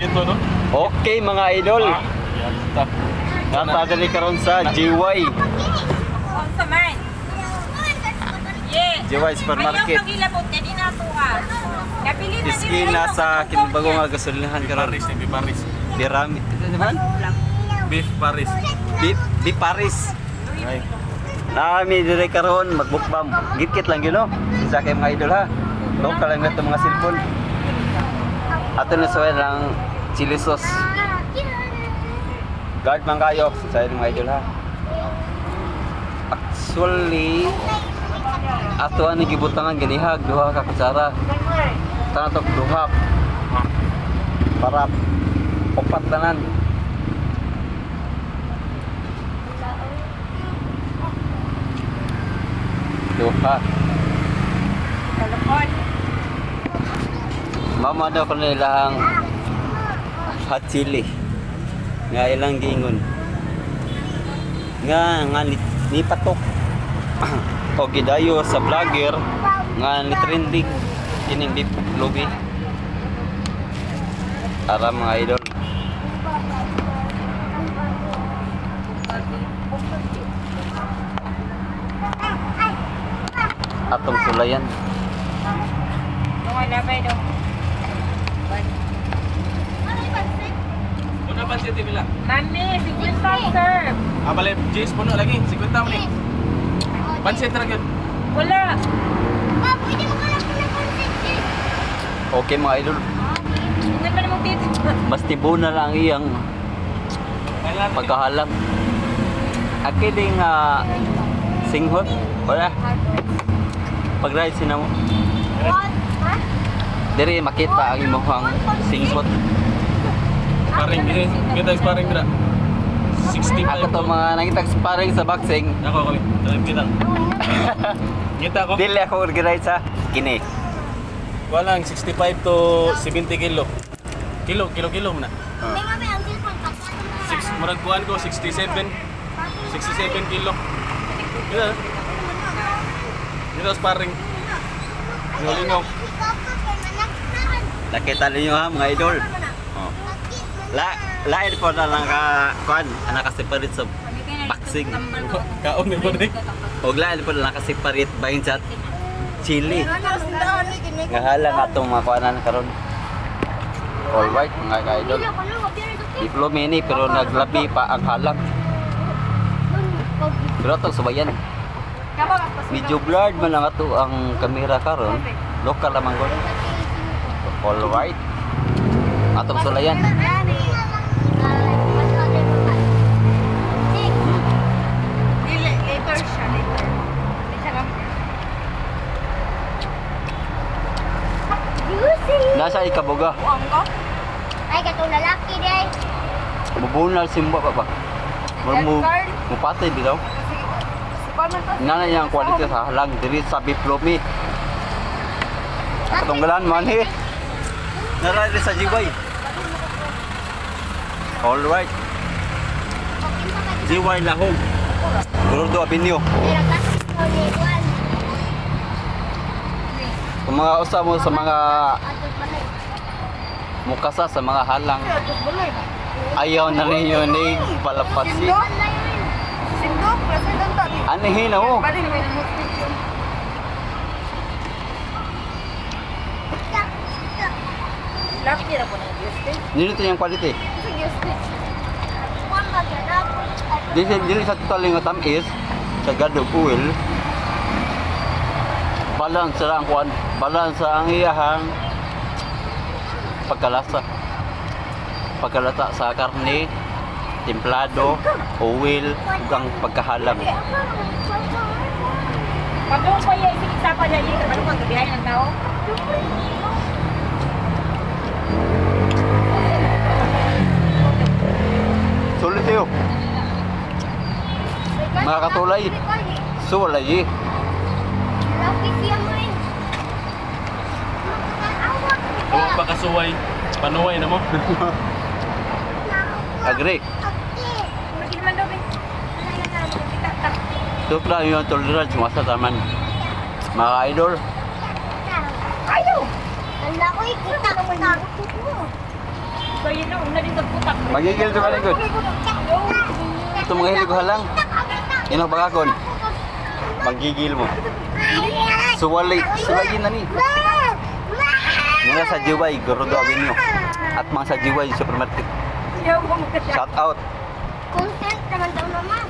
Ito, no? Okay mga idol. Natadali karon sa GY. Sa man. Yeah. GY Supermarket. Ayaw pagilabot niya, di nato ka. Napili na Iskina sa kinabago nga gasolinahan karon. Paris, beef Paris. Dirami. Ano man? Beef Paris. Beef Paris. Ay. Nami dire karon magbukbam. Gikit lang yun no. Sa kay mga idol ha. Local lang ito mga cellphone. Ato na sa lang chili sauce. Guard man kayo sa mga idol ha. Actually ato ani gibutangan ganihag duha ka kutsara. Tanto duha. Para opat tanan. Duha. Kalapon. Mama daw ko na ilang hot chili. Nga ilang gingon. Nga ni patok. O gidayo sa vlogger nga ni trending kining beef lobby. Para mga idol. Atong sulayan. Nung labay daw. Muna ba siya tibila? Mami, sige serve. Bale, Jace puno lagi. 50 mo ni. Pansit ra gyud. Wala. Okay mga idol. Hindi pa namang tito. Mas tibo na lang iyang Kailan pagkahalang. Akiling singhot. Wala. Pag-ride sina mo. Diri makita ang imong singhot. Sparring din. Kita sparring dira. 65. Ako to mga nakita sparring sa boxing. Ako kami. Kita. Kita ko. Dili ako organize sa kini. Walang 65 to 70 kilo. Kilo muna. 6 murag kuan ko 67 kilo. Kita. Kita sparring. Lingaw. Nakita niyo ha mga idol. Oh. Lain po na lang kuan naka-separate sa boxing. Kaon ni boday. Og lain po na naka-separate bahin sa chili. Ngahalang atong mga kuanan karon. Alright mga idol. Diplo mini pero naglabi pa ang halang. Pero itong subayan. Medyo blurred man lang ato ang kamera karon. Local lamang ko. Alright. Atong sulayan. Later siya, later. Hindi siya lang. Nasa ikabuga. Uang ko? Ay, katong lalaki day. Mubunal simba pa ba? Mupatay di daw. Nana yang quality sa halang diri sa Biplomi. Katunggalan man he. Nara diri sa Jibay. Alright. Jibay Lahog. Gordo Avenue. Kung mga usa mo sa mga mukasa sa mga halang ayaw na ninyo ni palapasi. Sindok, president to. Anihin ako. Balik mo yung picture. Laki na po ng Gustin. Nilito yung quality. Sa Gustin. Dili sa total nga tamis sa gadog oil. Balance ra ang kuan, balance ang iyahang pagkalasa. Pagkalata sa karne, templado, oil, ug ang pagkahalang. Pagkong pa yung isa pa dyan yung ano kang gabihay ng tao? Sulit yun. Mga katulay. Sulay. Lalaki siya mo rin. Huwag pa kasuway. Panuway na mo. Agree. Hindi naman daw, Ben. Ito pala yung tolerance mo sa taman. Mga idol. Ayaw! Wala ko, kita ko na. So, na, una din sa putak. Magigil sa malikod. Ito mga hilig ko halang. Ino bagakon. Magigil mo. Suwali na ni. Mula sa Jiway, Gorodo Avenue. At mga sa Jiway Supermarket. Siya mo magkasya. Shout out. Content naman daw naman.